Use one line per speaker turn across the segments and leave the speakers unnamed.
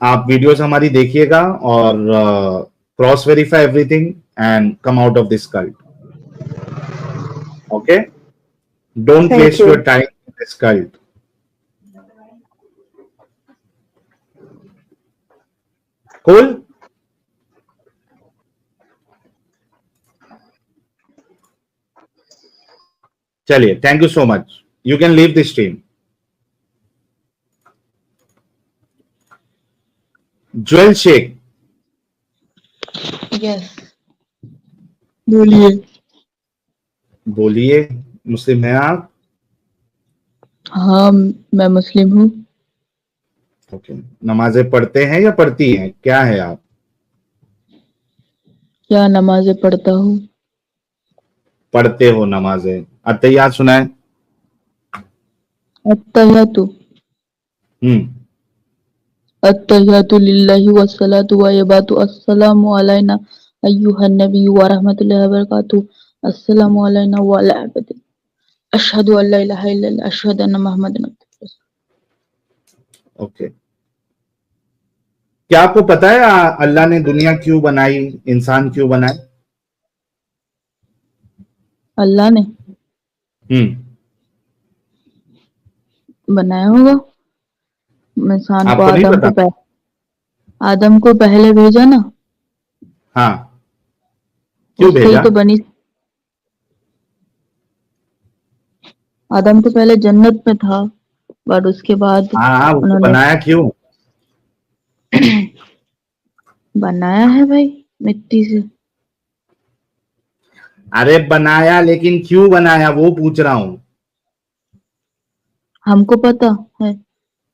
आप वीडियोस हमारी देखिएगा और cross verify everything and come out of this cult. Okay, don't
Thank
waste
you.
Your time in this cult. Cool. चलिए, thank you so much. You can leave this stream. Jewel Sheikh,
yes, बोलिए।
बोलिए. मुस्लिम हैं आप?
हाँ, मैं मुस्लिम हूँ।
ओके. नमाजें पढ़ते हैं या पढ़ती हैं, क्या है आप?
क्या नमाजें पढ़ता हूँ?
पढ़ते हो नमाजें. अत्तहियात सुनाए.
अत्तहियातु
हम्म.
अत्तहियातु लिल्लाहि वस्सलातु वयबातु अस्सलामु अलैना अय्युहन नबिय्यु व रहमतुल्लाहि व बरकातुहू अस्सलामु अलैना व अला इबादिल्लाह अशहदु अल्ला इलाहा इल्लल्लाह अशहदु अन्ना मुहम्मदन अब्दुहु व रसूलुहू।
ओके. क्या आपको पता है अल्लाह ने दुनिया क्यों बनाई, इंसान क्यों बनाए?
अल्लाह ने बनाया होगा इंसान को।
आपको नहीं पता?
आदम को पहले भेजा ना,
हाँ. क्यों
उससे ही
भेजा?
तो बनी। आदम तो पहले जन्नत में था, बट उसके बाद
हाँ, उसको
उन्होंने
बनाया क्यों?
बनाया है भाई मिट्टी से।
अरे बनाया, लेकिन क्यों बनाया वो पूछ रहा हूं.
हमको पता है,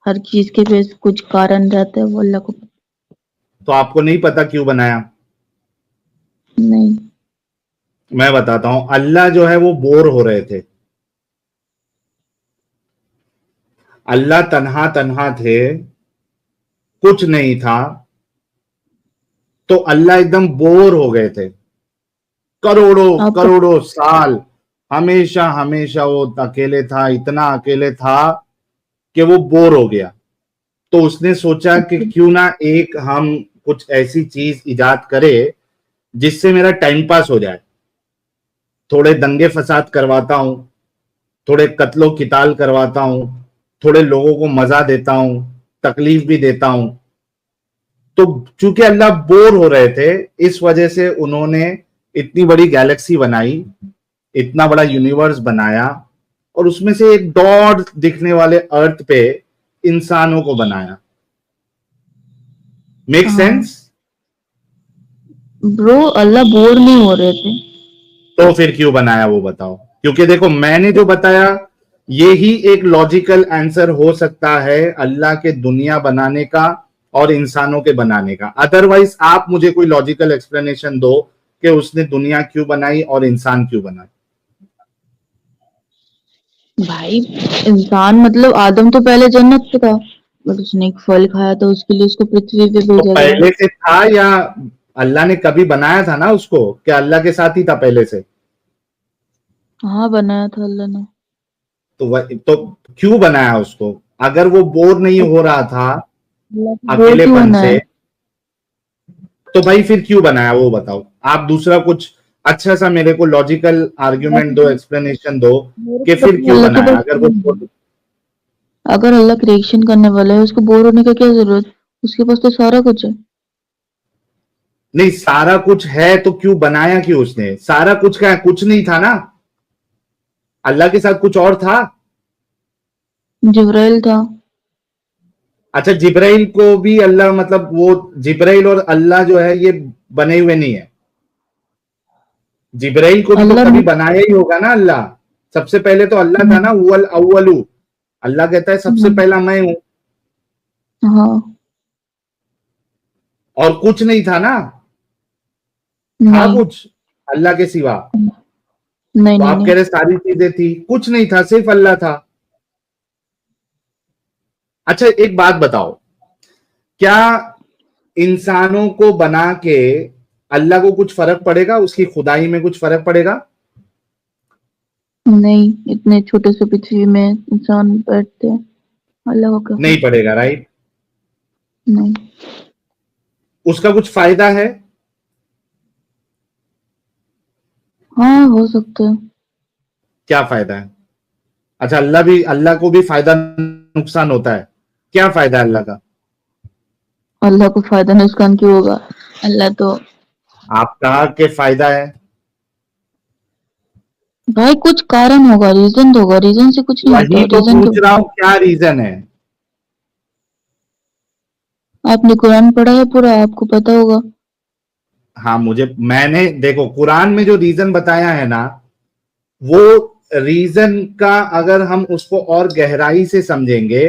हर चीज के पीछे कुछ कारण रहता है, वो अल्लाह को पता।
तो आपको नहीं पता क्यों बनाया?
नहीं,
मैं बताता हूं. अल्लाह जो है वो बोर हो रहे थे. अल्लाह तन्हा तन्हा थे, कुछ नहीं था, तो अल्लाह एकदम बोर हो गए थे. करोड़ों
आपको
करोड़ों साल हमेशा हमेशा वो अकेले था, इतना अकेले था कि वो बोर हो गया. तो उसने सोचा कि क्यों ना एक हम कुछ ऐसी चीज इजाद करें जिससे मेरा टाइम पास हो जाए. थोड़े दंगे फसाद करवाता हूं, थोड़े कत्लो किताल करवाता हूं, थोड़े लोगों को मजा देता हूं, तकलीफ भी देता हूं. तो चूंकि अल्लाह बोर हो रहे थे, इस वजह से उन्होंने इतनी बड़ी गैलेक्सी बनाई, इतना बड़ा यूनिवर्स बनाया, और उसमें से एक डॉट दिखने वाले अर्थ पे इंसानों को बनाया. Make sense?
ब्रो, अल्लाह बोर नहीं हो रहे थे।
तो फिर क्यों बनाया वो बताओ. क्योंकि देखो, मैंने जो बताया ये ही एक लॉजिकल आंसर हो सकता है अल्लाह के दुनिया बनाने का और इंसानों के बनाने का. अदरवाइज आप मुझे कोई लॉजिकल एक्सप्लेनेशन दो कि उसने दुनिया क्यों बनाई और इंसान क्यों बनाए.
भाई, इंसान मतलब आदम तो पहले जन्नत पे था, बट उसने एक फल खाया तो उसके लिए उसको पृथ्वी पे
तो
भेजा गया।
पहले से था या अल्लाह ने कभी बनाया था ना उसको? क्या अल्लाह के साथ ही था पहले से?
हाँ, बनाया था अल्लाह ने।
तो क्यों बनाया उसको? अगर वो बोर नहीं हो रहा था
अल्लाह को बोर क्यों
अकेलेपन
होना
से,
है?
तो भाई फिर क्यों बनाया वो बताओ. आप दूसरा कुछ अच्छा सा मेरे को लॉजिकल आर्ग्यूमेंट दो, एक्सप्लेनेशन दो
बोर
कि फिर क्यों
अल्लाह के
बनाया.
पास
अगर वो,
अगर अल्लाह क्रिएशन करने वाला है, उसको बोर होने का क्या जरूरत? उसके पास तो सारा कुछ है।
नहीं सारा कुछ है तो क्यों बनाया, क्यों उसने? सारा कुछ क्या है? कुछ नहीं था ना. अल्लाह के साथ कुछ और था.
जिब्राइल था।
अच्छा, जिब्राइल को भी अल्लाह, मतलब वो जिब्राइल और अल्लाह जो है ये बने हुए नहीं है. जिब्राइल को भी तो
अल्लाह
कभी बनाया ही होगा ना अल्लाह. सबसे पहले तो अल्लाह था ना, हुवल अव्वलू. अल्लाह कहता है सबसे पहला मैं हूं.
हाँ,
और कुछ नहीं था ना. था
नहीं
कुछ अल्लाह के सिवा?
नहीं
तो
नहीं
आप कह
नहीं।
रहे सारी चीजें थी, कुछ नहीं था, सिर्फ अल्लाह था. अच्छा एक बात बताओ, क्या इंसानों को बना के अल्लाह को कुछ फर्क पड़ेगा? उसकी खुदाई में कुछ फर्क पड़ेगा?
नहीं, इतने छोटे से पृथ्वी में इंसान बैठते हैं, अल्लाह को क्या
नहीं
फर्क?
पड़ेगा, राइट?
नहीं।
उसका कुछ फायदा है?
हाँ, हो सकता है।
क्या फायदा है? अच्छा, अल्लाह को भी फायदा नुकसान होता है। क्या फायदा है अल्लाह का?
अल्लाह को फायदा नुकसान क्यों होगा? अल्लाह तो
आप कहा कि फायदा है।
भाई कुछ कारण होगा, रीजन तो होगा, रीजन से कुछ नहीं
वही
होता,
तो
रीजन
पूछ
के।
रहा हूं, क्या रीजन है?
आपने कुरान पढ़ा है पूरा, आपको पता होगा।
हाँ, मैंने देखो कुरान में जो रीजन बताया है ना, वो रीजन का अगर हम उसको और गहराई से समझेंगे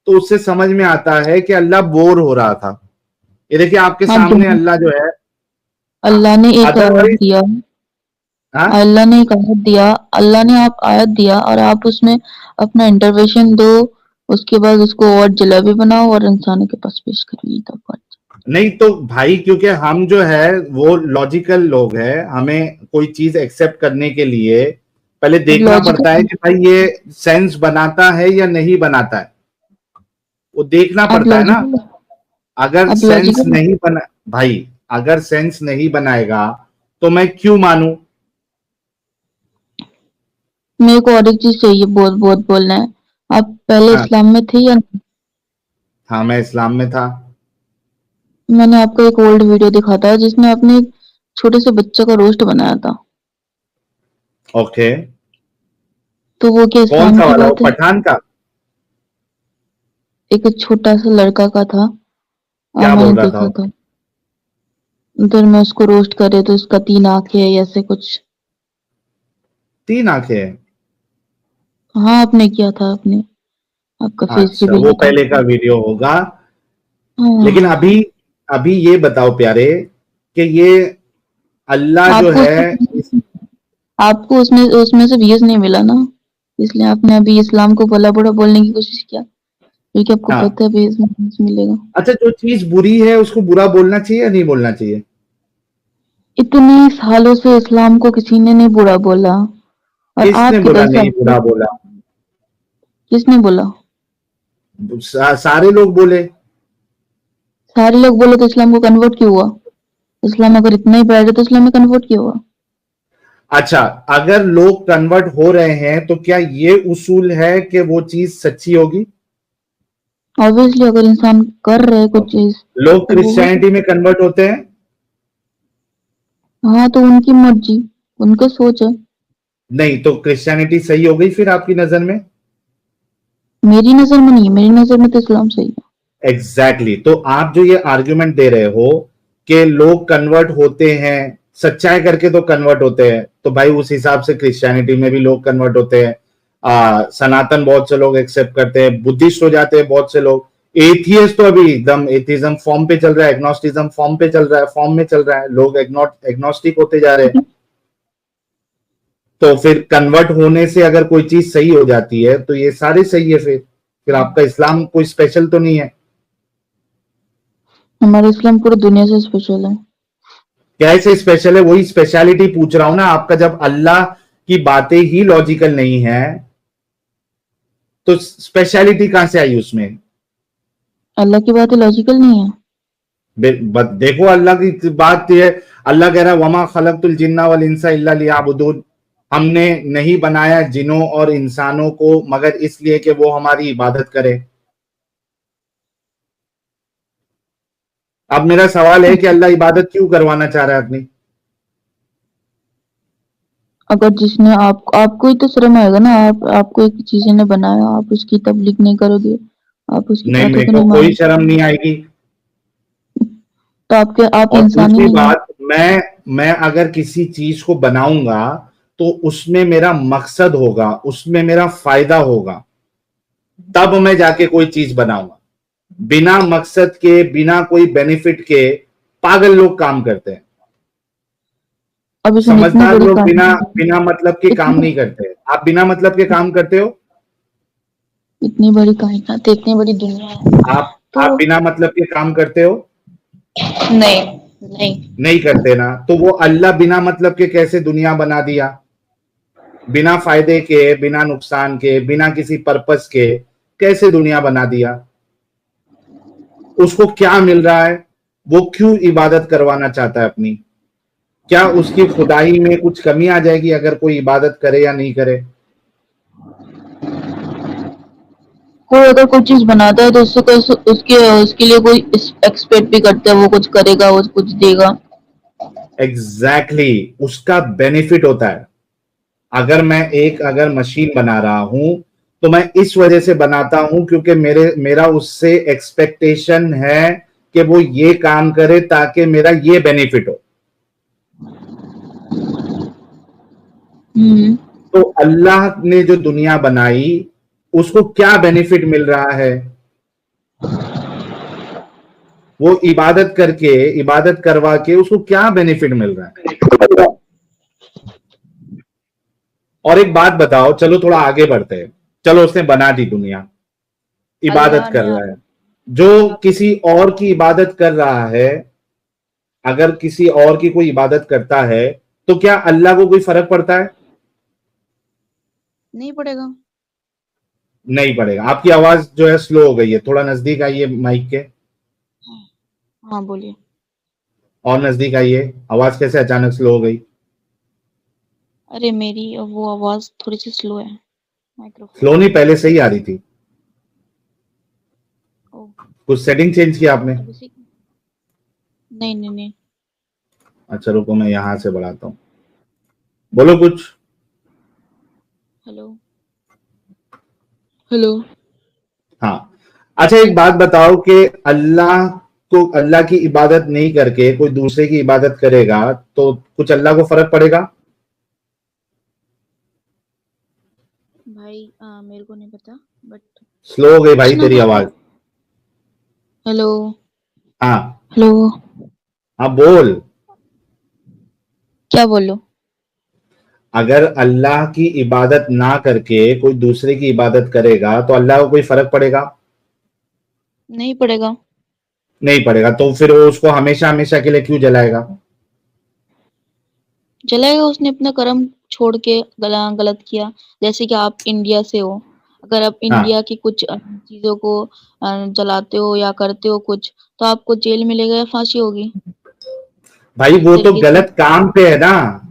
तो उससे समझ में आता है कि अल्लाह बोर हो रहा था। ये देखिए आपके
हाँ,
सामने अल्लाह जो है,
अल्लाह ने एक आयत
अदरवाइज,
दिया।
हाँ,
अल्लाह ने एक आयत दिया। अल्लाह ने आप आयत दिया और आप उसमें अपना इंटरवेंशन दो। उसके बाद उसको और जलेबी बनाओ और इंसानों के पास पेश करो, ये तो बात।
नहीं तो भाई, क्योंकि हम जो है वो लॉजिकल लोग हैं, हमें कोई चीज एक्सेप्ट करने के लिए पहले
अब
देखना पड़ता है
लॉजिकल,
कि भाई ये सेंस बनाता है या नहीं बनाता है, वो देखना
आप
पड़ता है ना।
लॉजिकल,
अगर
आप
सेंस
लॉजिकल।
नहीं बना भाई, अगर सेंस नहीं बनाएगा तो मैं क्यों मानूं?
मेरे को और एक चीज चाहिए, बहुत बहुत बोलना है। आप पहले
हाँ,
इस्लाम में थे या नहीं?
हाँ, मैं इस्लाम में था।
मैंने आपको एक ओल्ड वीडियो दिखा था जिसमें आपने एक छोटे से बच्चे का रोस्ट बनाया था।
ओके।
तो वो क्या
कौन
इस्लाम
सा
की
वाला, वो
बात है?
पठान का?
एक छोटा सा लड़का का था।
क्या
मैंने
बोल रहा था
देखा
वो?
था। उधर में उसको रोस्ट कर रहे थे, उसका 3 आंखें है ऐसे कुछ।
3 आंखें हैं?
हाँ, आपने किया था, आपने, आपका फेस
अच्छा,
रिवील
वो
होता।
पहले का वीडियो होगा। लेकिन
हाँ,
अभी अभी ये बताओ प्यारे कि ये अल्लाह जो
आपको
है इस,
उसमें आपको उसमें उसमें से व्यूज नहीं मिला ना, इसलिए आपने अभी इस्लाम को भला बुरा बोलने की कोशिश किया, क्योंकि आपको
हाँ,
पता है अभी इसमें व्यूज मिलेगा।
अच्छा, जो चीज बुरी है उसको बुरा बोलना चाहिए या नहीं बोलना चाहिए?
इतने सालों से इस्लाम को किसी ने नहीं बुरा बोला, और
किसने
आप
बोला
किधर से
नहीं
आते
बुरा
हो?
बोला?
किसने बोला?
सारे लोग बोले।
सारे लोग बोले तो इस्लाम को कन्वर्ट क्यों हुआ? इस्लाम अगर इतना ही बैड है तो इस्लाम में कन्वर्ट क्यों हुआ?
अच्छा, अगर लोग कन्वर्ट हो रहे हैं तो क्या ये उसूल है कि वो चीज सच्ची होगी?
ऑब्वियसली अगर इंसान कर रहे कुछ चीज
लोग
तो वो
क्रिश्चियनिटी में कन्वर्ट होते हैं?
हाँ, तो उनकी मर्जी, उनका सोच है।
नहीं तो क्रिश्चियनिटी सही हो गई फिर आपकी नजर में?
मेरी नजर में नहीं है, मेरी नजर में तो इस्लाम सही है।
एग्जैक्टली तो आप जो ये आर्ग्यूमेंट दे रहे हो कि लोग कन्वर्ट होते हैं, सच्चाई करके तो कन्वर्ट होते हैं, तो भाई उस हिसाब से क्रिश्चियनिटी में भी लोग कन्वर्ट होते हैं। सनातन बहुत से लोग एक्सेप्ट करते हैं, बुद्धिस्ट हो जाते हैं बहुत से लोग। एथियस्ट तो अभी एकदम एथिज्म फॉर्म पे चल रहा है, एग्नोस्टिज्म फॉर्म पे चल रहा है, फॉर्म में चल रहा है, लोग एग्नोस्टिक होते जा रहे हैं। तो फिर कन्वर्ट होने से अगर कोई चीज सही हो जाती है तो ये सारे सही है। फिर आपका इस्लाम कोई स्पेशल तो नहीं है?
हमारा इस्लाम पूरी दुनिया से स्पेशल है।
कैसे स्पेशल है? वही स्पेशलिटी पूछ रहा हूं ना आपका। जब अल्लाह की बातें ही लॉजिकल नहीं है तो स्पेशलिटी कहां से आई उसमें?
अल्लाह की बातें लॉजिकल नहीं है।
देखो अल्लाह की बात यह है, अल्लाह कह रहा है वमा खलकतुल जिन्ना वल इंसा इल्ला लियाबुदून। हमने नहीं बनाया जिनों और इंसानों को मगर इसलिए कि वो हमारी इबादत करें। अब मेरा सवाल है कि अल्लाह इबादत क्यों करवाना चाह रहा है अपनी?
अगर जिसने आपको ही तो शर्म आएगा ना, आपको एक चीज ने बनाया, आप उसकी तबलीग नहीं करोगे, आप उसकी
नहीं,
बातों
मेरे
को
को
नहीं
कोई
मानोगे,
शर्म नहीं आएगी।
तो आप
और
इंसान ही
दूसरी
नहीं है।
बात, मैं अगर किसी चीज को बनाऊंगा तो उसमें मेरा मकसद होगा, उसमें मेरा फायदा होगा, तब मैं जाके कोई चीज बनाऊंगा। बिना मकसद के, बिना कोई बेनिफिट के पागल लोग काम करते हैं।
अब इसमें इतनी
समझदार
बड़ी
लोग बिना
कायनात,
बिना मतलब के काम
इतनी
नहीं करते। आप बिना मतलब के काम करते हो?
इतनी बड़ी कायनात है, इतनी बड़ी दुनिया है, तो
आप बिना मतलब के काम करते हो?
नहीं, नहीं।
नहीं करते ना, तो वो अल्लाह बिना मतलब के कैसे दुनिया बना दिया? बिना फायदे के, बिना नुकसान के, बिना किसी पर्पस के कैसे दुनिया बना दिया? उसको क्या मिल रहा है, वो क्यों इबादत करवाना चाहता है अपनी, क्या उसकी खुदाई में कुछ कमी आ जाएगी अगर कोई इबादत करे या नहीं करे?
कोई अगर कोई चीज बनाता है तो उसके उसके लिए कोई एक्सपेक्ट भी करता है, वो कुछ करेगा, वो कुछ देगा।
एग्जैक्टली उसका बेनिफिट होता है। अगर मशीन बना रहा हूं तो मैं इस वजह से बनाता हूं क्योंकि मेरा उससे एक्सपेक्टेशन है कि वो ये काम करे ताकि मेरा ये बेनिफिट हो। तो अल्लाह ने जो दुनिया बनाई उसको क्या बेनिफिट मिल रहा है? वो इबादत करवा के उसको क्या बेनिफिट मिल रहा है? और एक बात बताओ, चलो थोड़ा आगे बढ़ते हैं। चलो उसने बना दी दुनिया, इबादत
अल्लाह
कर
ने
रहा है, जो किसी और की इबादत कर रहा है, अगर किसी और की कोई इबादत करता है तो क्या अल्लाह को कोई फर्क पड़ता है?
नहीं पड़ेगा।
नहीं पड़ेगा। आपकी आवाज जो है स्लो हो गई है, थोड़ा नजदीक आइए माइक के।
हाँ बोलिए।
और नजदीक आइए। आवाज कैसे अचानक स्लो हो गई?
अरे मेरी वो आवाज थोड़ी सी स्लो है, माइक्रोफोन।
स्लो नहीं, पहले सही आ रही थी।
ओ,
कुछ सेटिंग चेंज किया आपने?
अभी से नहीं नहीं नहीं।
अच्छा रुको, मैं यहां से बढ़ाता हूं। बोलो कुछ।
Hello hello.
हाँ। अच्छा एक बात बताओ कि अल्लाह की इबादत नहीं करके कोई दूसरे की इबादत करेगा तो कुछ अल्लाह को फर्क पड़ेगा?
भाई मेरे को नहीं पता, बट
स्लो हो गई भाई
पूछना
तेरी
क्या था?
आवाज।
हेलो
हाँ।
हेलो।
हाँ बोल।
क्या बोलो?
अगर अल्लाह की इबादत ना करके कोई दूसरे की इबादत करेगा तो अल्लाह को कोई फर्क पड़ेगा?
नहीं पड़ेगा।
नहीं पड़ेगा। तो फिर वो उसको हमेशा हमेशा के लिए क्यों जलाएगा?
जलाएगा, उसने अपना कर्म छोड़ के गलत किया। जैसे कि आप इंडिया से हो, अगर आप
हाँ
इंडिया की कुछ चीजों को जलाते हो या करते हो कुछ, तो आपको जेल मिलेगा या फांसी होगी।
भाई
इस
वो तो
तरीके से
गलत काम पे है ना।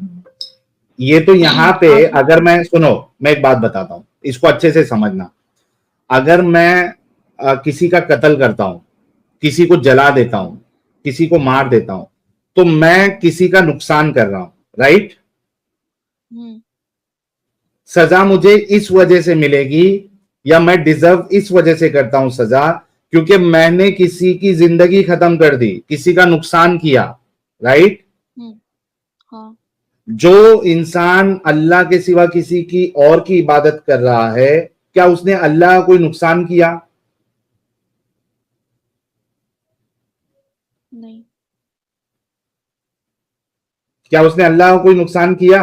ये तो यहाँ पे,
आप
अगर मैं सुनो, मैं एक बात बताता हूँ, इसको अच्छे से समझना। अगर मैं किसी का कत्ल करता हूं, किसी को जला देता हूं, किसी को मार देता हूं, तो मैं किसी का नुकसान कर रहा हूं, राइट?
हम्म
सजा मुझे इस वजह से मिलेगी या मैं डिजर्व इस वजह से करता हूं सजा क्योंकि मैंने किसी की जिंदगी खत्म कर दी, किसी का नुकसान किया, राइट?
हम्म हाँ।
जो इंसान अल्लाह के सिवा किसी की और की इबादत कर रहा है, क्या उसने अल्लाह का कोई नुकसान किया?
नहीं।
क्या उसने अल्लाह का कोई नुकसान किया?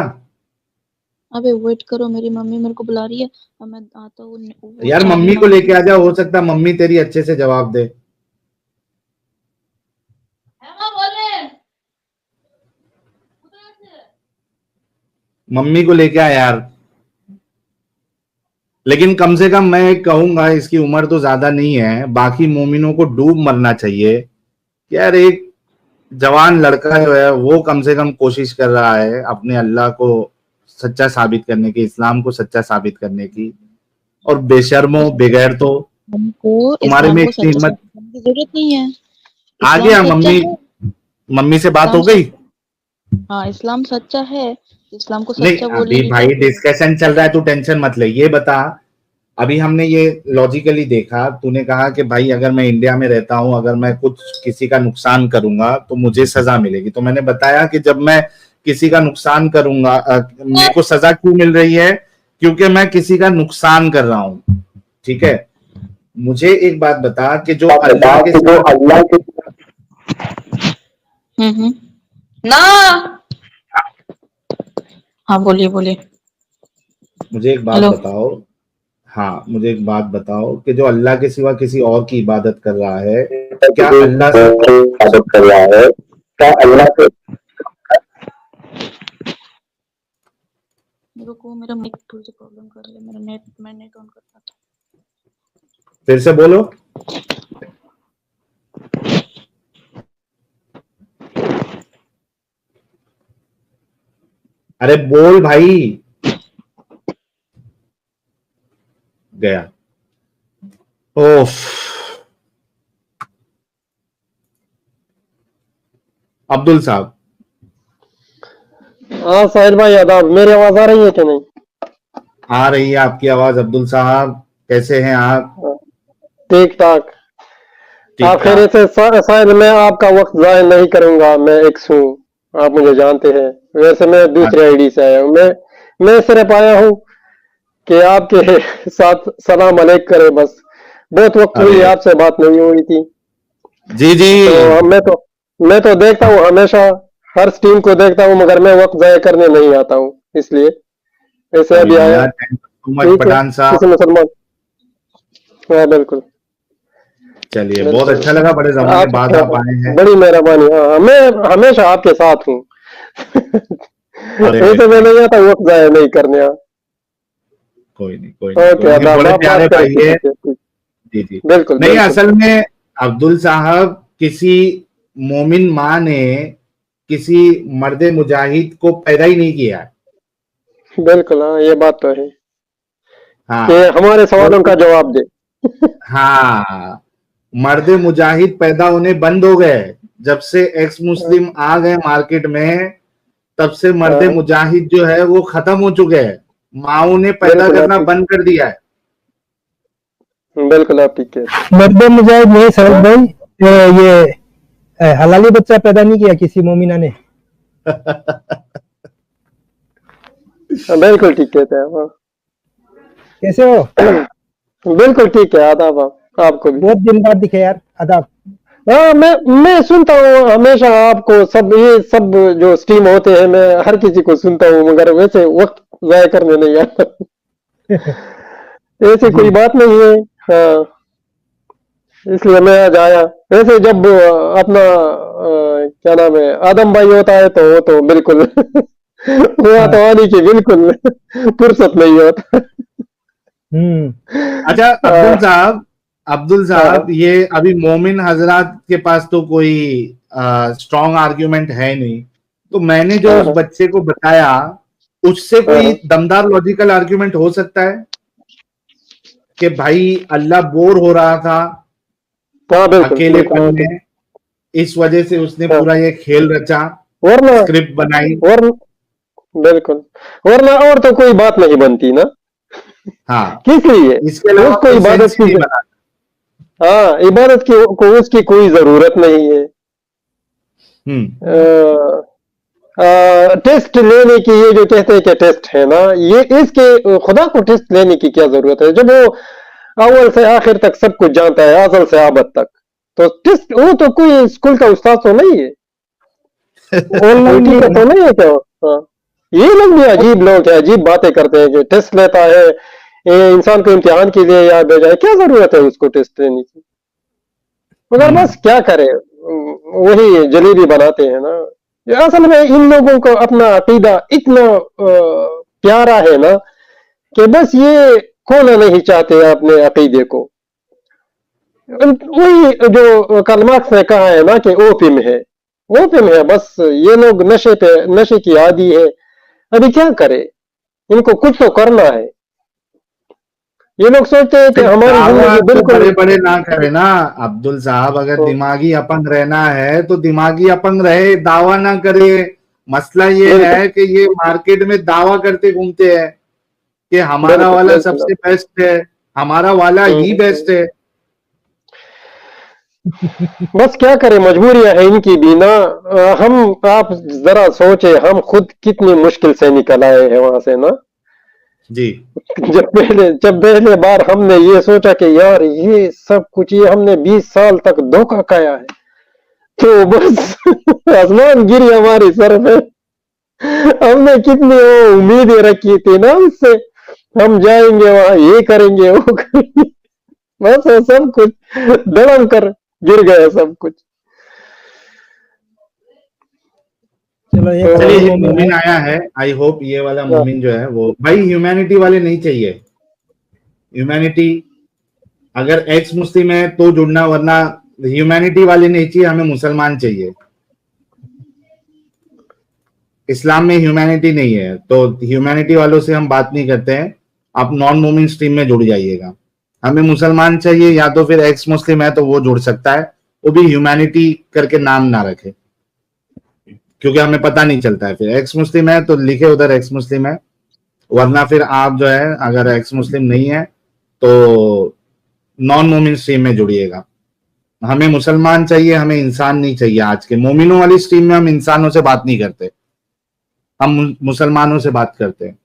अबे वेट करो, मेरी मम्मी मेरे को बुला रही है। अब मैं आता हूँ, वो
यार
चाबी
मम्मी को
मांग
लेके
रही
आ जा, हो सकता है मम्मी तेरी अच्छे से जवाब दे। मम्मी को लेके आ यार। लेकिन कम से कम मैं कहूंगा इसकी उम्र तो ज्यादा नहीं है, बाकी मोमिनों को डूब मरना चाहिए। यार एक जवान लड़का है वो कम से कम कोशिश कर रहा है अपने अल्लाह को सच्चा साबित करने की, इस्लाम को सच्चा साबित करने की, और बेशर्मो
इस
बगैर तो
हमको
तुम्हारे
इस्लाम
में
को
इतनी
सच्चा
हिम्मत।
साबित करने की जरूरत नहीं है।
आ
इस्लाम
गया
सच्चा
मम्मी?
है।
मम्मी से बात
इस्लाम
हो गई?
सच हाँ, इस्लाम सच्चा है। इस्लाम को
नहीं
सच्चा
अभी
बोलेंगे
भाई
तो फिर
डिस्कशन चल रहा है, तू टेंशन मत ले। ये बता, अभी हमने ये लॉजिकली देखा, तूने कहा कि भाई अगर मैं इंडिया में रहता हूं, अगर मैं कुछ किसी का नुकसान करूंगा तो मुझे सजा मिलेगी। तो मैंने बताया कि जब मैं किसी का नुकसान करूंगा, मेरे को सजा क्यों मिल रही है? क्योंकि मैं किसी का नुकसान कर रहा हूं। ठीक है। मुझे एक बात बता कि जो अल्लाह के
जो
सिवा,
अल्लाह के ना। हाँ बोलिए बोलिए।
मुझे एक बात
हेलो।
बताओ। हाँ मुझे एक बात बताओ कि जो अल्लाह के सिवा किसी और की इबादत कर रहा है, क्या
जो
अल्लाह से
इबादत कर रहा है, क्या अल्लाह से मेरे को मेरा नेट थोड़ी सी प्रॉब्लम कर रही है। मेरा नेट, मैं नेट ऑन कर पाता
फिर से बोलो। अरे बोल भाई। गया। ओफ। अब्दुल साहब।
हाँ साहिल भाई आदाब, मेरी आवाज आ रही है कि नहीं?
आ रही है आपकी आवाज अब्दुल साहब, कैसे हैं आप?
ठीक ठाक।
ठीक
आप खैरियत
ठाक।
से? साहिल, मैं आपका वक्त जाया नहीं करूंगा, मैं एक्स हूँ, आप मुझे जानते हैं। वैसे मैं दूसरी आईडी से आया हूँ। मैं सिर्फ आया हूँ कि आपके साथ सलाम अलैक करे बस। बहुत वक्त हुई
अरे
आपसे बात नहीं हुई थी।
जी जी।
तो मैं तो देखता हूँ हमेशा, हर टीम को देखता हूँ, मगर मैं वक्त जाया करने नहीं आता हूँ, इसलिए ऐसे
कोई
अभी
नहीं
आया।
यार, थैंक यू सो मच
ठीक है,
पठान
किसी
साहब।
मुसलमान। हाँ बिल्कुल।
चलिए, बहुत
बिल्कुल
अच्छा लगा, बड़े जमाने
आप,
बाद
हाँ,
आप आए हैं।
बड़ी मेहरबानी। हाँ, मैं हमेशा आपके साथ हूँ।
अरे
ऐसे मैं
थैंक।
नहीं आता वक्त जाया नहीं करने।
कोई नहीं, कोई नहीं, कोई
ओके
नहीं,
आदाब,
बड़े
आप
प्यारे
बात करें
भाई है।
किसी से।
जी जी।
बिल्कुल
नहीं,
बिल्कुल।
असल में अब्दुल साहब, किसी मोमिन माँ ने किसी मर्द मुजाहिद को पैदा ही नहीं किया है।
बिल्कुल हाँ, ये बात तो है कि
हाँ।
हमारे सवालों का
तो
जवाब दे।
हाँ, मर्द मुजाहिद पैदा होने बंद हो गए जब से एक्स
हाँ,
मुस्लिम आ गए मार्केट में। तब से मर्द
हाँ,
मुजाहिद जो है वो खत्म हो चुके हैं। माओ ने पैदा
बिल्कुल आप
करना
ठीक,
बंद कर दिया है।
बिल्कुल आप ठीक कहते हैं।
मर्द मुजाहिद नहीं सर भाई, ये हलाली बच्चा पैदा नहीं किया किसी मोमिना ने।
हाँ, बिल्कुल ठीक कहते हैं हाँ।
कैसे हो?
बिल्कुल ठीक है, आदाब आपको भी।
बहुत दिन बाद दिखे यार, आदाब।
हाँ, मैं सुनता हूँ हमेशा आपको, सब ये सब जो स्ट्रीम होते हैं, मैं हर किसी को सुनता हूँ, मगर वैसे वक्त जाया करने नहीं आता। ऐसी
जी
कोई बात नहीं है। हाँ, इसलिए मैं आज आया। वैसे जब अपना क्या नाम है, आदम भाई होता है तो वो तो बिल्कुल वो
हाँ।
तो आने की बिल्कुल फुर्सत नहीं होता।
हम्म।
अच्छा
हाँ,
अब्दुल साहब,
हाँ,
ये अभी मोमिन हजरात के पास तो कोई स्ट्रॉन्ग आर्ग्यूमेंट है नहीं, तो मैंने जो
हाँ,
उस
हाँ,
बच्चे को बताया उससे कोई
हाँ,
दमदार लॉजिकल आर्ग्यूमेंट हो सकता है कि भाई अल्लाह बोर हो रहा था
हाँ, बिल्कुल बिल्कुल
अकेलेपन
हाँ,
में, इस वजह से उसने
हाँ,
पूरा ये खेल रचा,
वरना
स्क्रिप्ट बनाई।
वरना बिल्कुल, वरना और तो कोई बात नहीं बनती ना।
हाँ,
किस लिए?
इसके अलावा
उसको
कोई
इबादत
सेंस ही
की
नहीं बना।
हाँ, इबादत की को उसकी कोई जरूरत नहीं है।
हम्म।
टेस्ट लेने की, ये जो कहते हैं कि टेस्ट है ना, ये इसके खुदा को टेस्ट लेने की क्या जरूरत है, जब वो अव्वल से आखिर तक सब कुछ जानता है, अज़ल से आबद तक। तो टेस्ट, वो तो कोई स्कूल का उस्ताद तो नहीं है, कोई
ऑनलाइन नहीं
टीचर
है
तो
ना।
नहीं है क्या? हाँ, ये लोग भी अजीब लोग हैं, अजीब बातें करते हैं कि टेस्ट लेता है, ये इंसान को इम्तिहान के लिए याद भेजा है, क्या जरूरत है उसको टेस्ट लेने की? मगर
हम्म।
बस क्या करे, वही जलेबी बनाते हैं ना। ये असल में इन लोगों को अपना अकीदा इतना प्यारा है ना, कि बस ये खोना नहीं चाहते अपने अकीदे को। वही जो कार्ल मार्क्स ने कहा है ना कि ओपियम है, ओपियम है बस। ये लोग नशे की आदी है। अभी क्या करे, इनको कुछ तो करना है। ये लोग सोचते हैं कि हमारी
दावा
जिंदगी
तो
बिल्कुल
बड़े बड़े ना करे ना अब्दुल साहब, अगर दिमागी अपंग रहना है तो दिमागी अपंग रहे, दावा ना करे। मसला ये
बिल्कुल
है कि ये मार्केट में दावा करते घूमते हैं कि हमारा
बिल्कुल
वाला
बिल्कुल।
सबसे बेस्ट है, हमारा वाला ही
हम्म।
बेस्ट है।
बस क्या करें, मजबूरियां हैं इनकी भी ना। हम, आप जरा सोचे, हम खुद कितनी मुश्किल से निकल आए हैं वहां से ना।
जी।
जब पहले बार हमने ये सोचा कि यार ये सब कुछ, ये हमने 20 साल तक धोखा खाया है, तो बस आसमान गिरी हमारी सर पे। हमने कितनी वो उम्मीदें रखी थी ना उससे, हम जाएंगे वहां, ये करेंगे वो करेंगे, बस वो सब कुछ धड़म कर गिर गया सब कुछ।
चलो एक और
चलिए,
तो
एक
मोमिन है।
मोमिन आया है, आई होप ये वाला
हाँ,
मोमिन जो है वो भाई ह्यूमैनिटी वाले नहीं चाहिए। ह्यूमैनिटी, अगर एक्स मुस्लिम है तो जुड़ना, वरना ह्यूमैनिटी वाले नहीं चाहिए, हमें मुसलमान चाहिए। इस्लाम में ह्यूमैनिटी नहीं है, तो ह्यूमैनिटी वालों से हम बात नहीं करते हैं, आप नॉन मोमिन स्ट्रीम में जुड़ जाइएगा। हमें मुसलमान चाहिए, या तो फिर एक्स मुस्लिम है तो वो जुड़ सकता है, वो भी ह्यूमैनिटी करके नाम ना रखे, क्योंकि हमें पता नहीं चलता है। फिर एक्स मुस्लिम है तो लिखे उधर एक्स मुस्लिम है, वरना फिर आप जो है अगर एक्स मुस्लिम नहीं है तो नॉन मोमिन स्ट्रीम में जुड़िएगा। हमें मुसलमान चाहिए, हमें इंसान नहीं चाहिए। आज के मोमिनों वाली स्ट्रीम में हम इंसानों से बात नहीं करते, हम मुसलमानों से बात करते हैं।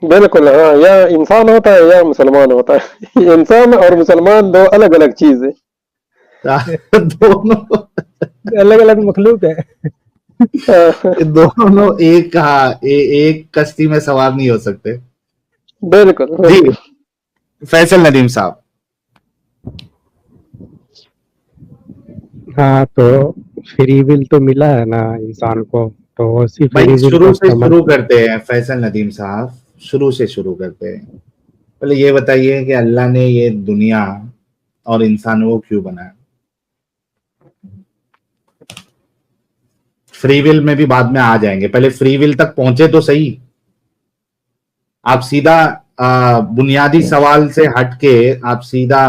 बिल्कुल हाँ, या इंसान होता है या मुसलमान होता है। इंसान और मुसलमान दो अलग अलग चीज है।
दोनों
अलग अलग मखलूक है।
दोनों एक, हाँ, एक कश्ती में सवार नहीं हो सकते।
बिल्कुल
जी,
बिल्कुल।
फैसल नदीम साहब।
हाँ, तो फ्री विल तो मिला है ना इंसान को, तो उसी
भाई
फ्री विल का
शुरू से
इस्तेमाल।
शुरू करते हैं फैसल नदीम साहब, शुरू से शुरू करते हैं। पहले ये बताइए कि अल्लाह ने ये दुनिया और इंसानों को क्यों बनाया? फ्री विल में भी बाद में आ जाएंगे, पहले फ्री विल तक पहुंचे तो सही। आप सीधा बुनियादी सवाल से हटके आप सीधा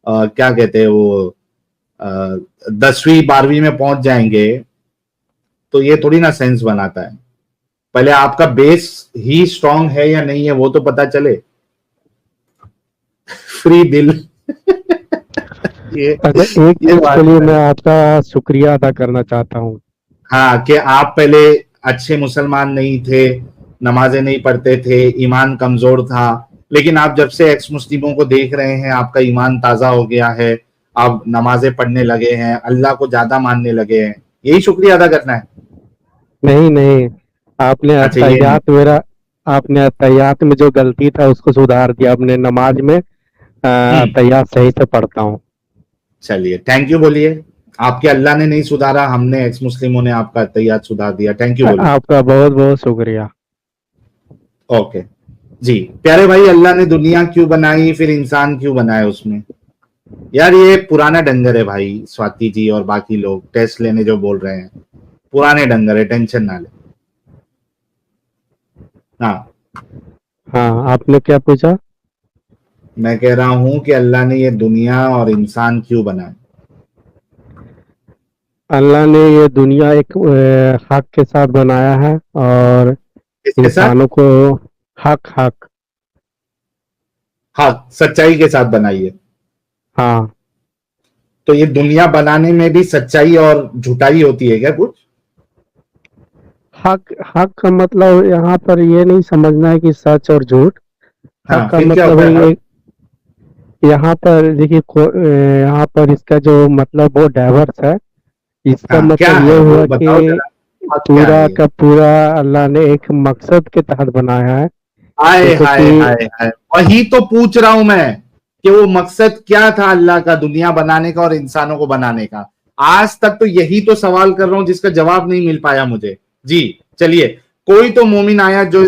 क्या कहते हैं वो 10वीं 12वीं में पहुंच जाएंगे, तो ये थोड़ी ना सेंस बनाता है। पहले आपका बेस ही स्ट्रांग है या नहीं है वो तो पता चले। फ्री बिल ये
अच्छा, एक
ये
चीज के
बात
लिए
है।
मैं आपका शुक्रिया अदा करना चाहता हूँ।
हाँ, कि आप पहले अच्छे मुसलमान नहीं थे, नमाजें नहीं पढ़ते थे, ईमान कमजोर था, लेकिन आप जब से एक्स मुस्लिमों को देख रहे हैं आपका ईमान ताजा हो गया है, आप नमाजें पढ़ने लगे हैं, अल्लाह को ज्यादा मानने लगे हैं। यही शुक्रिया अदा करना है।
नहीं नहीं, आपने
अच्छा, ये नहीं।
आपने अत्तहियात में जो गलती था उसको सुधार दिया। अपने नमाज में अत्तहियात सही से पढ़ता हूँ।
चलिए, थैंक यू बोलिए। आपके अल्लाह ने नहीं सुधारा, हमने एक्स मुस्लिमों ने आपका तैयार सुधार दिया। थैंक यू बोलिए।
आपका बहुत बहुत शुक्रिया।
ओके जी। प्यारे भाई, अल्लाह ने दुनिया क्यों बनाई, फिर इंसान क्यों बनाया उसमें? यार ये पुराना डंगर है भाई, स्वाति जी और बाकी लोग टेस्ट लेने जो बोल रहे हैं, पुराने डंगर है, टेंशन ना ले। हाँ,
हाँ, आपने क्या पूछा?
मैं कह रहा हूं कि अल्लाह ने ये दुनिया और इंसान क्यों बनाया?
अल्लाह ने ये दुनिया एक हक के साथ बनाया है, और
किसके साथ?
इंसानों को हक हक।
हाँ, सच्चाई के साथ बनाई है।
हाँ,
तो ये दुनिया बनाने में भी सच्चाई और झूठाई होती है क्या कुछ?
हक हक का मतलब यहाँ पर ये नहीं समझना है कि सच और झूठ। हक
हाँ,
का
फिर क्या
मतलब
होता
है
है
ये,
हक?
यहाँ पर देखिए यहाँ पर इसका जो मतलब वो डाइवर्स है। इसका
हाँ, क्या
मतलब ये
है वो
हुआ
बताओ
कि
जरा। हक क्या है
पूरा
ये?
का पूरा अल्लाह ने एक मकसद के तहत बनाया है।
हाय
जैसे
हाय
कि
हाय हाय, वही तो पूछ रहा हूं मैं कि वो मकसद क्या था अल्लाह का दुनिया बनाने का और इंसानों को बनाने का। आज तक तो यही तो सवाल कर रहा हूं जिसका जवाब नहीं मिल पाया मुझे। जी, चलिए, कोई तो मोमिन आया जो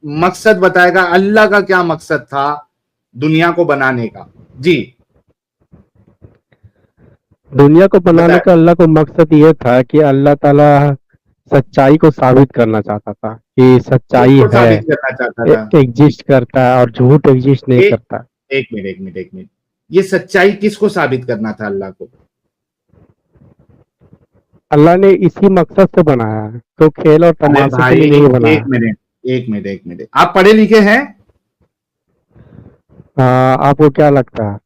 मकसद बताएगा, अल्लाह का क्या मकसद था दुनिया को बनाने का। जी,
दुनिया को बनाने
बताए।
का अल्लाह को मकसद ये था कि अल्लाह ताला सच्चाई को साबित करना चाहता था कि सच्चाई
किसको
है,
साबित करना चाहता था?
एग्जिस्ट करता है, और झूठ एग्जिस्ट नहीं
एक
करता।
एक मिनट, एक मिनट, एक मिनट। ये सच्चाई किसको साबित करना था अल्लाह को?
अल्लाह ने इसी मकसद से बनाया है, तो खेल और
अरे
तमाशे के
भाई,
लिए नहीं
एक
बनाया।
मिनट, एक मिनट, एक मिनट, आप पढ़े लिखे हैं?
आपको क्या लगता है?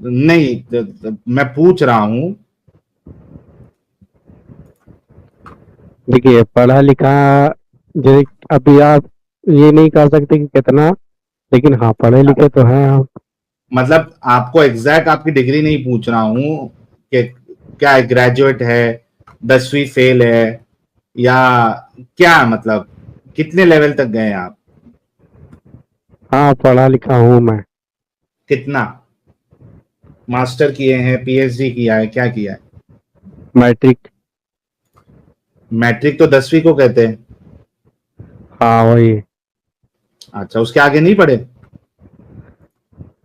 नहीं, मैं पूछ रहा हूं।
देखिए, पढ़ा लिखा, जैसे अभी आप ये नहीं कह सकते कि कितना, लेकिन हाँ, पढ़े लिखे तो हैं आप।
मतलब आपको एग्जैक्ट आपकी डिग्री नहीं पूछ रहा हूं कि क्या ग्रेजुएट है, 10वीं फेल है, या क्या मतलब कितने लेवल तक गए आप?
हाँ, पढ़ा लिखा हूँ मैं।
कितना मास्टर किए हैं, पीएचडी किया है, क्या किया है?
मैट्रिक।
मैट्रिक तो 10वीं को कहते हैं।
हाँ, वही।
अच्छा, उसके आगे नहीं पढ़े?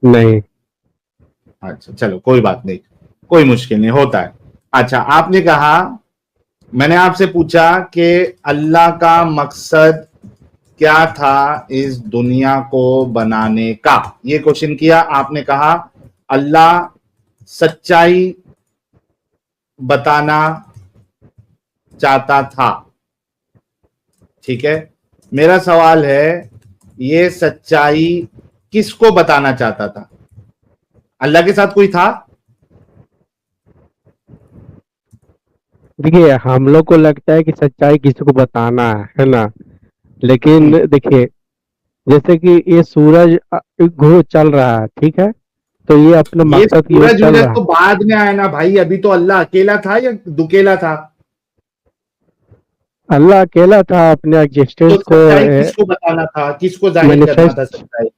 नहीं।
अच्छा, चलो कोई बात नहीं, कोई मुश्किल नहीं, होता है। अच्छा, आपने कहा मैंने आपसे पूछा कि अल्लाह का मकसद क्या था इस दुनिया को बनाने का, ये क्वेश्चन किया। आपने कहा अल्लाह सच्चाई बताना चाहता था। ठीक है, मेरा सवाल है ये सच्चाई किसको बताना चाहता था? अल्लाह के साथ कोई था?
देखिए हम लोग को लगता है कि सच्चाई किसी को बताना है ना, लेकिन देखिए जैसे कि ये सूरज घूम चल रहा है, ठीक है, तो ये अपने
ये
मकसद की ओर
सूरज
चल
वूरज
रहा
तो
है।
बाद में आया ना भाई, अभी तो अल्लाह अकेला था या दुकेला था?
अल्लाह अकेला था, अपने
तो
एग्जिस्टेंस को
सच्चाई किसको बताना था, किसको जाहिर करना था
मैनिफेस्ट,
सच्चाई?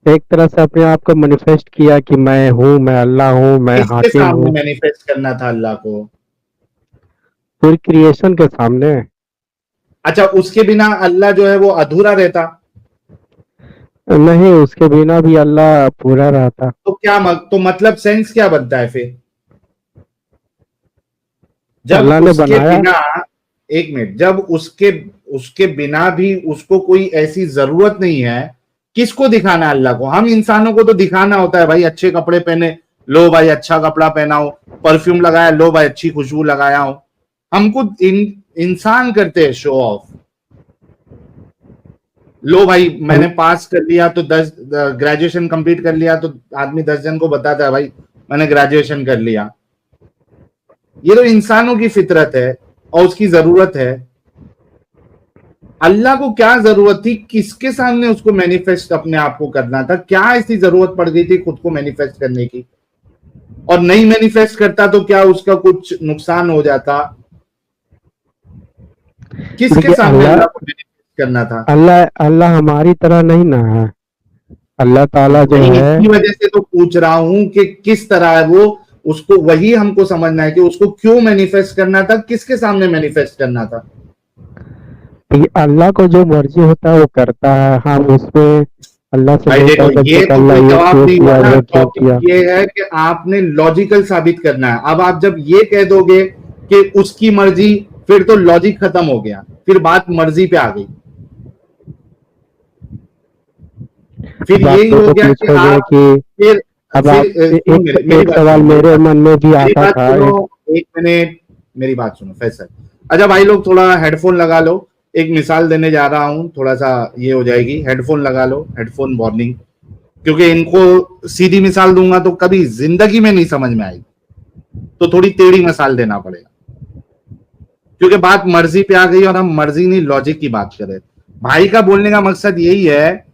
एक तरह से अपने आप को मैनिफेस्ट किया कि मैं हूँ, मैं अल्लाह हूँ, मैं
किसके
हाकिम
सामने
हूँ,
मैनिफेस्ट करना था अल्लाह को?
पूरी क्रिएशन के सामने।
अच्छा, उसके बिना अल्लाह जो है वो अधूरा रहता?
नहीं, उसके बिना भी अल्लाह पूरा रहता।
तो तो मतलब सेंस क्या बनता है फिर? जब
अल्लाह ने
उसके
बनाया।
बिना, एक मिनट, जब उसके उसके बिना भी उसको कोई ऐसी जरूरत नहीं है, किसको दिखाना है अल्लाह को? हम इंसानों को तो दिखाना होता है भाई, अच्छे कपड़े पहने, लो भाई अच्छा कपड़ा पहना हो, परफ्यूम लगाया, लो भाई अच्छी खुशबू लगाया हो। हमको इंसान करते हैं शो ऑफ। लो भाई मैंने पास कर लिया तो 10 ग्रेजुएशन कंप्लीट कर लिया तो आदमी 10 जन को बताता है भाई मैंने ग्रेजुएशन कर लिया। ये तो इंसानों की फितरत है और उसकी जरूरत है। अल्लाह को क्या जरूरत थी, किसके सामने उसको मैनिफेस्ट अपने आप को करना था? क्या ऐसी जरूरत पड़ गई थी खुद को मैनिफेस्ट करने की? और नहीं मैनिफेस्ट करता तो क्या उसका कुछ नुकसान हो जाता? किसके
देखिए
सामने
अल्लाह,
अल्लाह को मैनिफेस्ट करना था?
अल्लाह अल्लाह हमारी तरह नहीं ना है। अल्लाह ताला जो
नहीं,
है,
इसी वजह से तो पूछ रहा हूं कि किस तरह है वो, उसको वही हमको समझना है कि उसको क्यों मैनिफेस्ट करना था, किसके सामने मैनिफेस्ट करना था?
कि अल्लाह को जो मर्जी होता है वो करता है। हम उसमें अल्लाह से
भाई
नहीं
देखो,
कह सकते
ये
कि
तो
अल्लाह
कोई
ये
जवाब
क्यों
नहीं हुआ
किया,
ना।
वो क्यों
टॉपिक
किया।
ये है कि आपने लॉजिकल साबित करना है। अब आप जब ये कह दोगे कि उसकी मर्जी, फिर तो लॉजिक खत्म हो गया, फिर बात मर्जी पे आ गई। फिर
अब आप
यही
ये
हो
तो
गया कि
पूछोगे
आप,
कि
फिर
अब
फिर
आप
सुनो,
एक
मेरी
एक
बात
सवाल
सुनो, मेरी
मेरे
बात
मन में भी
मेरी
आता
बात
था।
सुनो,
एक
एक मिनट, मेरी बात सुनो फैसल। अच्छा भाई लोग थोड़ा हेडफोन लगा लो, एक मिसाल देने जा रहा हूं, थोड़ा सा ये हो जाएगी। हेडफोन लगा लो, हेडफोन वार्निंग, क्योंकि इनको सीधी मिसाल दूंगा तो कभी जिंदगी में नहीं समझ में आएगी, तो थोड़ी टेढ़ी मिसाल देना पड़ेगा, क्योंकि बात मर्जी पे आ गई और हम मर्जी नहीं लॉजिक की बात कर रहे। भाई का बोलने का मकसद यही है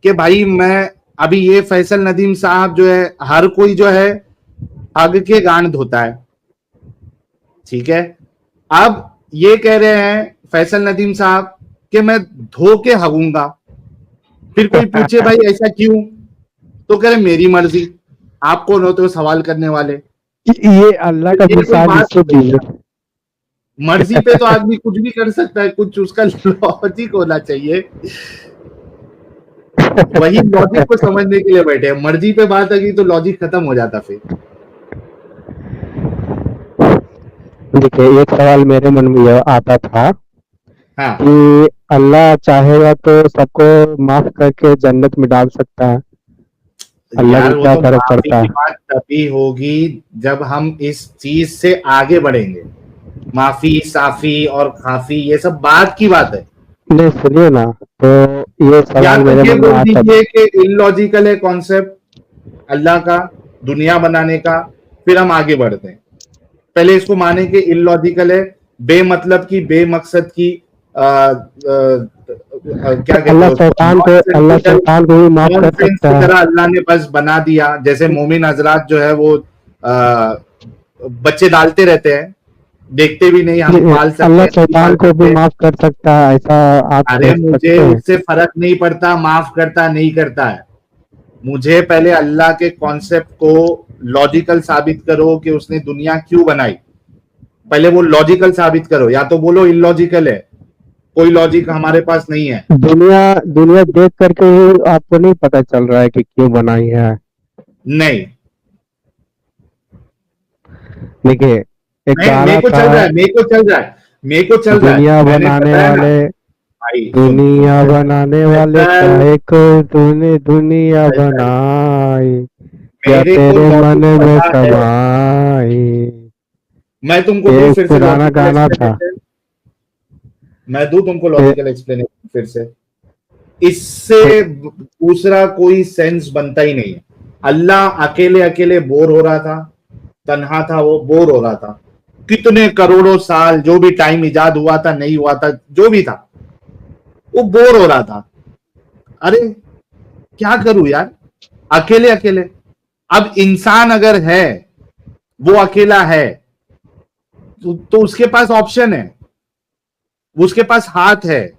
कि भाई मैं, अभी ये फैसल नदीम साहब जो है, हर कोई जो है हग के गांड धोता है, ठीक है। अब ये कह रहे हैं फैसल नदीम साहब कि मैं धो के हगूंगा, फिर कोई पूछे भाई ऐसा क्यों, तो कह रहे मेरी मर्जी। आप कौन होते हो सवाल करने वाले?
ये अल्लाह का
ये कोई
मिसाल
बात
इससे
हुई?
भी है।
मर्जी पे तो आदमी कुछ भी कर सकता है, कुछ उसका लॉजिक होना चाहिए। वही लॉजिक को समझने के लिए बैठे हैं, मर्जी पे बात आ गई तो लॉजिक खत्म हो जाता फिर।
देखिए एक सवाल मेरे मन में यह आता था
हाँ,
कि अल्लाह चाहेगा तो सबको माफ करके जन्नत में डाल सकता है। अल्लाह को
यार वो
क्या
तो
फर्क
माफी
पड़ता
की
है।
बात तभी होगी जब हम इस चीज से आगे बढ़ेंगे। माफी साफी और खाफी ये सब बात की बात है।
नहीं सुनिए ना, तो ये
या
सवाल
तो
मेरे
ये
मन में
बोल
आता था।
दीजिए कि इलॉजिकल है कॉन्सेप्ट अल्लाह का दुनिया बनाने का, फिर हम आगे बढ़ते हैं। पहले इसको माने कि इलॉजिकल है, बेमतलब की, बेमकसद की, क्या कहते हैं उसको,
अल्लाह शैतान को भी माफ कर
नॉनसेंस
सकता
की
है।
तरह अल्लाह ने बस बना दिया। जैसे मोमिन हजरात जो है वो आ, बच्चे डालते रहते हैं, देखते भी नहीं, हम पाल सकते
अल्लाह
हैं नहीं
शैतान
पाल
को भी
सकते।
माफ कर सकता है, ऐसा आप
अरे
सोच
मुझे
सकते हैं।
उससे फर्क नहीं पड़ता माफ करता नहीं करता है। मुझे पहले अल्लाह के कॉन्सेप्ट को लॉजिकल साबित करो कि उसने दुनिया क्यों बनाई। पहले वो लॉजिकल साबित करो, या तो बोलो इलॉजिकल है, कोई लॉजिक हमारे पास नहीं है।
दुनिया दुनिया देख करके ही आपको नहीं पता चल रहा है कि क्यों बनाई है।
नहीं,
देखिए एक
मेरे
गाना
को चल
था,
रहा है, मेरे को चल रहा है, मेरे को चल रहा है,
दुनिया
मैंने
बनाने
बताया ना
वाले,
भाई।
दुनिया बनाने वाले
फैसल,
काहे को तूने दुनिया
फैसल,
बनाई, या
मेरे को
तेरे मन
लॉजिक
में
पता है।
समाई।
मैं तुमको
ये
दूं
एक
फिर से
पुराना
लॉजिकल
गाना था।
एक्सप्लेनेशन, मैं दूं तुमको
ये
लॉजिकल एक्सप्लेनेशन फिर से। इससे दूसरा कोई सेंस बनता ही नहीं है। अल्लाह अकेले अकेले बोर हो रहा था, तन्हा था, वो बोर हो रहा था। कितने करोड़ों साल जो भी टाइम इजाद हुआ था, नहीं हुआ था, जो भी था, वो बोर हो रहा था। अरे क्या करूं यार, अकेले अकेले। अब इंसान अगर है, वो अकेला है, तो उसके पास ऑप्शन है, उसके पास हाथ है,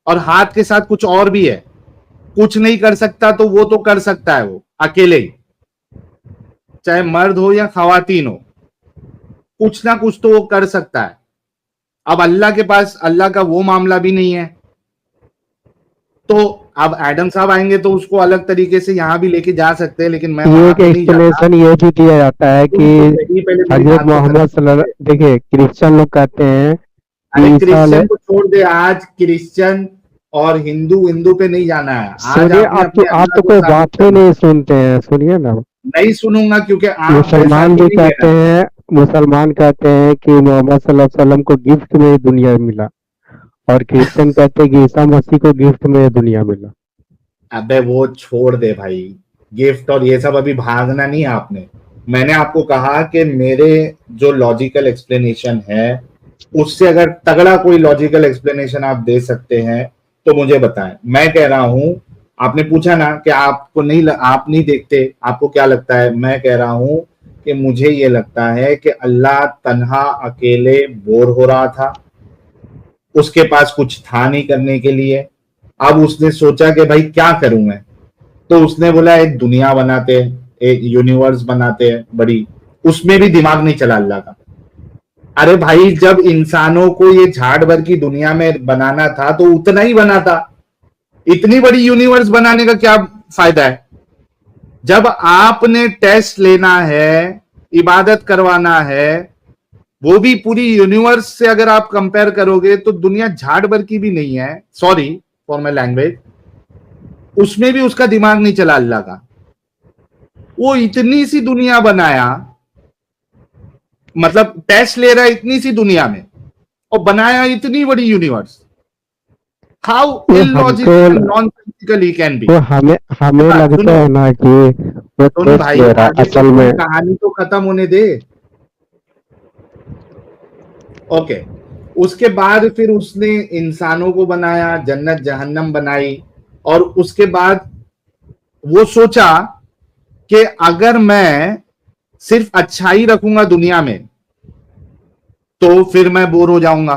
और हाथ के साथ कुछ और भी है। कुछ नहीं कर सकता तो वो तो कर सकता है, वो अकेले ही, चाहे मर्द हो या खवातीन हो, कुछ ना कुछ तो वो कर सकता है। अब अल्लाह के पास, अल्लाह का वो मामला भी नहीं है। तो अब एडम साहब आएंगे तो उसको अलग तरीके से यहां भी लेके जा सकते हैं, लेकिन मैं
ये
वहां
एक
पे नहीं जाता।
एक्सप्लेनेशन ये भी दिया जाता है कि
तुम तो सही, पहले मेरी
हजरत
बात तो
मोहम्मद
खत्म
सल्लल्लाहु,
कीजिए।
देखिए क्रिश्चियन लोग कहते हैं
अरे
कि ईसा
क्रिश्चियन को छोड़ दे, आज क्रिश्चियन और हिंदू, हिंदू पे नहीं जाना है। आज
सुनिए,
आपने
आप
अपने
आप
अल्लाह
तो
को
कोई
साबित
बात ही
करना
नहीं
है।
सुनते हैं, सुनिए ना।
नहीं सुनूंगा, क्योंकि आप जैसा
मुसलमान
ही
भी
नहीं
कहते
लेना।
हैं, मुसलमान कहते हैं कि मोहम्मद सल्लल्लाहु अलैहि वसल्लम को गिफ्ट में ये दुनिया मिला, और क्रिश्चियन कहते हैं कि ईसा मसीह को गिफ्ट में ये दुनिया मिला।
अबे वो छोड़ दे भाई, गिफ्ट और ये सब अभी भागना नहीं है आपने। मैंने आपको कहा कि मेरे जो लॉजिकल एक्सप्लेनेशन है, उससे अगर तगड़ा कोई लॉजिकल एक्सप्लेनेशन आप दे सकते हैं तो मुझे बताएं। मैं कह रहा हूं, आपने पूछा ना कि आपको नहीं, आप नहीं देखते, आपको क्या लगता है। मैं कह रहा हूं कि मुझे ये लगता है कि अल्लाह तन्हा अकेले बोर हो रहा था, उसके पास कुछ था नहीं करने के लिए। अब उसने सोचा कि भाई क्या करूं मैं, तो उसने बोला एक दुनिया बनाते हैं, एक यूनिवर्स बनाते हैं बड़ी। उसमें भी दिमाग नहीं चला अल्लाह का। अरे भाई, जब इंसानों को ये झाड़ भर की दुनिया में बनाना था तो उतना ही बना था। इतनी बड़ी यूनिवर्स बनाने का क्या फायदा है। जब आपने टेस्ट लेना है, इबादत करवाना है, वो भी पूरी यूनिवर्स से अगर आप कंपेयर करोगे तो दुनिया झाड़ भर की भी नहीं है। Sorry for my language. उसमें भी उसका दिमाग नहीं चला अल्लाह का। वो इतनी सी दुनिया बनाया, मतलब टेस्ट ले रहा है इतनी सी दुनिया में, और बनाया इतनी बड़ी यूनिवर्स। हाउ
वो हमको,
illogical and nonsensical he can be.
वो हमें हमें लगता
सुनो,
है ना कि वो
सुन
टेस्ट
भाई,
ले रहा है
आगे तो
असल
पूरी
में।
कहानी तो खत्म होने दे। ओके, उसके बाद फिर उसने इंसानों को बनाया, जन्नत जहन्नम बनाई, और उसके बाद वो सोचा कि अगर मैं सिर्फ अच्छाई रखूंगा दुनिया में तो फिर मैं बोर हो जाऊंगा।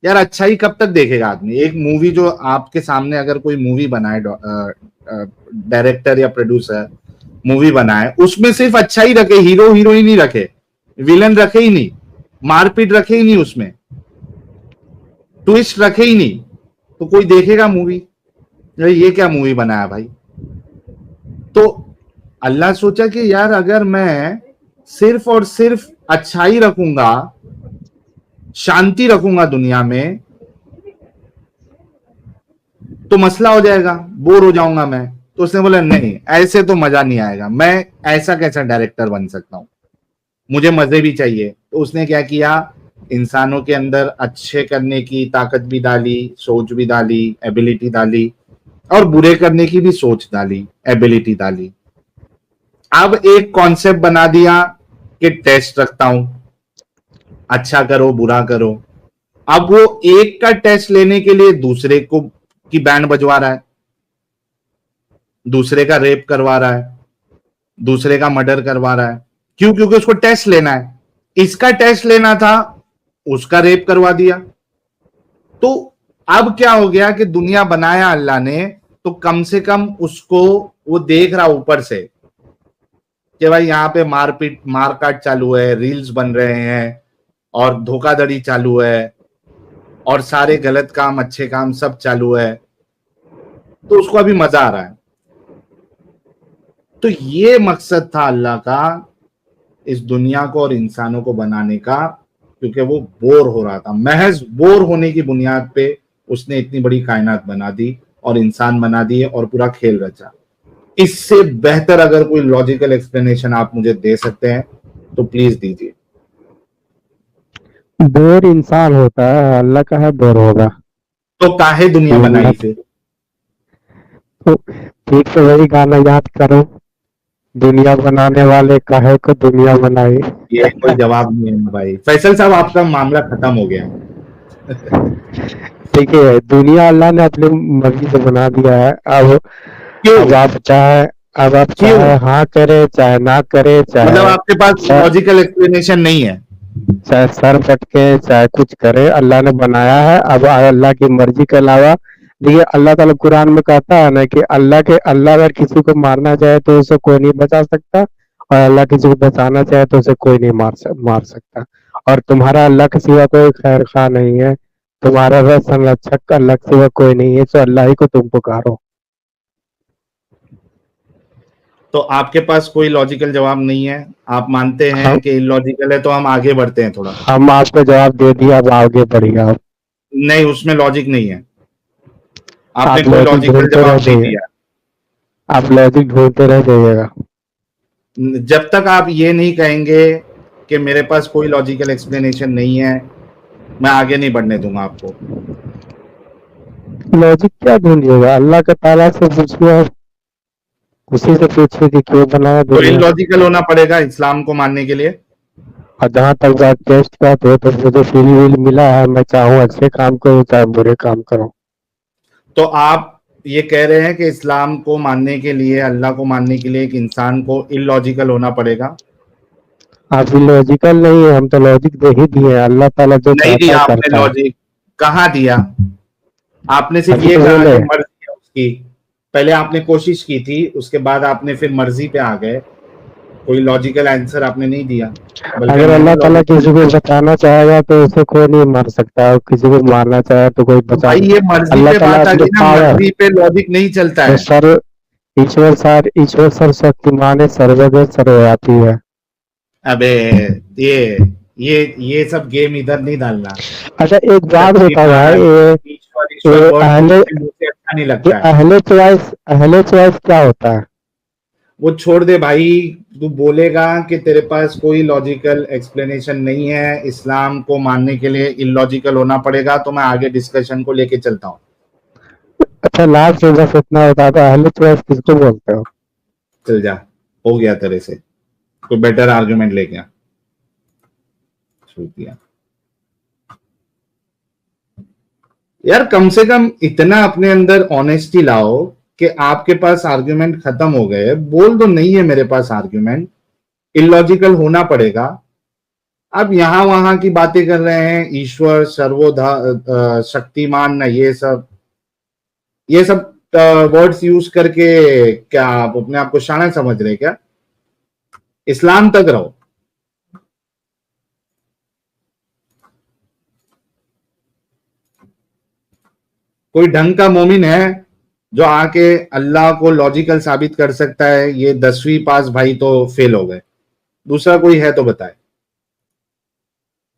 यार अच्छाई कब तक देखेगा आदमी। एक मूवी जो आपके सामने अगर कोई मूवी बनाए, डायरेक्टर या प्रोड्यूसर मूवी बनाए, उसमें सिर्फ अच्छाई रखे, हीरो हीरोइन ही रखे, विलन रखे ही नहीं, मारपीट रखे ही नहीं, उसमें ट्विस्ट रखे ही नहीं, तो कोई देखेगा मूवी, ये क्या मूवी बनाया भाई। तो अल्लाह सोचा कि यार अगर मैं सिर्फ और सिर्फ अच्छाई रखूंगा, शांति रखूंगा दुनिया में, तो मसला हो जाएगा, बोर हो जाऊंगा मैं। तो उसने बोला नहीं, ऐसे तो मजा नहीं आएगा, मैं ऐसा कैसा डायरेक्टर बन सकता हूं, मुझे मजे भी चाहिए। तो उसने क्या किया, इंसानों के अंदर अच्छे करने की ताकत भी डाली, सोच भी डाली, एबिलिटी डाली, और बुरे करने की भी सोच डाली, एबिलिटी डाली। अब एक कॉन्सेप्ट बना दिया कि टेस्ट रखता हूं, अच्छा करो बुरा करो। अब वो एक का टेस्ट लेने के लिए दूसरे को की बैंड बजवा रहा है, दूसरे का रेप करवा रहा है, दूसरे का मर्डर करवा रहा है। क्यों? क्योंकि उसको टेस्ट लेना है। इसका टेस्ट लेना था, उसका रेप करवा दिया। तो अब क्या हो गया कि दुनिया बनाया अल्लाह ने, तो कम से कम उसको वो देख रहा ऊपर से कि भाई यहाँ पे मारपीट मारकाट चालू है, रील्स बन रहे हैं, और धोखाधड़ी चालू है, और सारे गलत काम अच्छे काम सब चालू है। तो उसको अभी मजा आ रहा है। तो ये मकसद था अल्लाह का इस दुनिया को और इंसानों को बनाने का, क्योंकि वो बोर हो रहा था। महज बोर होने की बुनियाद पे उसने इतनी बड़ी कायनात बना दी और इंसान बना दिए और पूरा खेल रचा। इससे बेहतर अगर कोई लॉजिकल एक्सप्लेनेशन आप मुझे दे सकते हैं तो प्लीज दीजिए।
बोर इंसान होता है, अल्लाह का है बोर होगा।
तो काहे दुनिया बनाई फिर?
तो ठीक है, वही गाना याद करो, दुनिया बनाने वाले काहे को दुनिया बनाई।
ये कोई जवाब नहीं है भाई। फैसल साहब, आपका मामला खत्म हो गया।
ठीक है, दुनिया अल्लाह ने अपनी मर्जी से बना दिया है। अब
क्यों?
आप चाहे, अब आप
क्यों?
चाहे हाँ करे चाहे ना करे,
मतलब
चाहे
आपके पास लॉजिकल एक्सप्लेनेशन नहीं है?
चाहे सर पटके चाहे कुछ करे, अल्लाह ने बनाया है। अब अल्लाह की मर्जी के अलावा, देखिए अल्लाह ताला कुरान में कहता है ना कि अल्लाह अगर किसी को मारना चाहे तो उसे कोई नहीं बचा सकता, और अल्लाह किसी को बचाना चाहे तो उसे कोई नहीं मार सकता। और तुम्हारा अल्लाह के सिवा कोई खैर खा नहीं है, तुम्हारा रस संरक्षक अल्लाह के सिवा कोई नहीं है, तो अल्लाह ही को तुम पुकारो।
तो आपके पास कोई लॉजिकल जवाब नहीं है? आप मानते हैं
हम
कि इलॉजिकल है, तो हम आगे बढ़ते हैं थोड़ा।
हम आपको जवाब दे दिया, अब आगे बढ़िए आप।
नहीं, उसमें लॉजिक नहीं है। आपने
आप
कोई
लॉजिक
लॉजिकल
ढूंढते
जवाब
रह
नहीं
जाइए,
दिया।
आप लॉजिक ढूंढते रह जाइएगा।
जब तक आप ये नहीं कहेंगे कि मेरे पास कोई लॉजिकल एक्सप्लेनेशन नहीं है, मैं आगे नहीं बढ़ने दूंगा आपको।
लॉजिक क्या ढूंढिएगा, अल्लाह के ताला से पूछिए, आप उसी से पूछिए कि क्यों बनाया
तो
दुनिया।
इलॉजिकल होना पड़ेगा इस्लाम को मानने के लिए?
और जहाँ तक बात टेस्ट का, तो मुझे फ्री विल मिला है, मैं चाहूँ अच्छे काम करूँ चाहे बुरे काम करूँ।
तो आप ये कह रहे हैं कि इस्लाम को मानने के लिए, अल्लाह को मानने के लिए एक इंसान को इलॉजिकल होना पड़ेगा?
आप लॉजिकल नहीं है, हम तो लॉजिक दे ही दिए, अल्लाह ताला जो
नहीं
चाहता
दिया
है
आपने
करता है।
लॉजिक। कहाँ दिया? आपने सिर्फ
अभी
ये
तो
कहा
बोले,
कि मर्जी है उसकी। पहले आपने कोशिश की थी, उसके बाद आपने फिर मर्जी पे आ गए। कोई लॉजिकल आंसर आपने नहीं दिया, बल्कि
अगर
मैंने
अल्लाह ताला
लॉजिकल।
किसी को बचाना चाहेगा तो उसे कोई नहीं मार सकता, और किसी को मारना चाहे तो कोई
तो
बचा
भाई ये
नहीं।
मर्जी
अल्लाह
पे
ताला
बात आ
अपने
गई ना,
पावर,
मर्जी पे लॉजिक नहीं चलता
वो
है।
सर्व ईश्वर सर्वशक्तिमान है, सर्वज्ञ सर्वव्यापी है।
अबे ये ये सब गेम इधर नहीं डालना।
अच्छा एक बात बता भाई,
शक्तिमान, ईश्वर ईश्वर
ये
वर्ड
अहले
मुझे मुंह से अच्छा नहीं
ये
लगता है।
अहले चॉइस क्या होता है?
वो छोड़ दे भाई। तू बोलेगा कि तेरे पास कोई लॉजिकल एक्सप्लेनेशन नहीं है, इस्लाम को मानने के लिए इलॉजिकल होना पड़ेगा, तो मैं आगे डिस्कशन को लेके चलता हूँ।
अच्छा लास्ट में बस इतना बता दो, अहले चॉइस किसको बोलते हो?
चल जा, हो गया तेरे से। कोई बेटर आर्गुमेंट लेके आ। छोड़ दिया यार। कम से कम इतना अपने अंदर ऑनेस्टी लाओ कि आपके पास आर्गुमेंट खत्म हो गए। बोल दो नहीं है मेरे पास आर्गुमेंट, इलॉजिकल होना पड़ेगा। अब यहां वहां की बातें कर रहे हैं, ईश्वर सर्वोधा शक्तिमान ना, ये सब वर्ड्स यूज करके क्या आप अपने आप को शाना समझ रहे क्या? इस्लाम तक रहो। कोई ढंग का मोमिन है जो आके अल्लाह को लॉजिकल साबित कर सकता है? ये 10वीं पास भाई तो फेल हो गए। दूसरा कोई है तो बताए।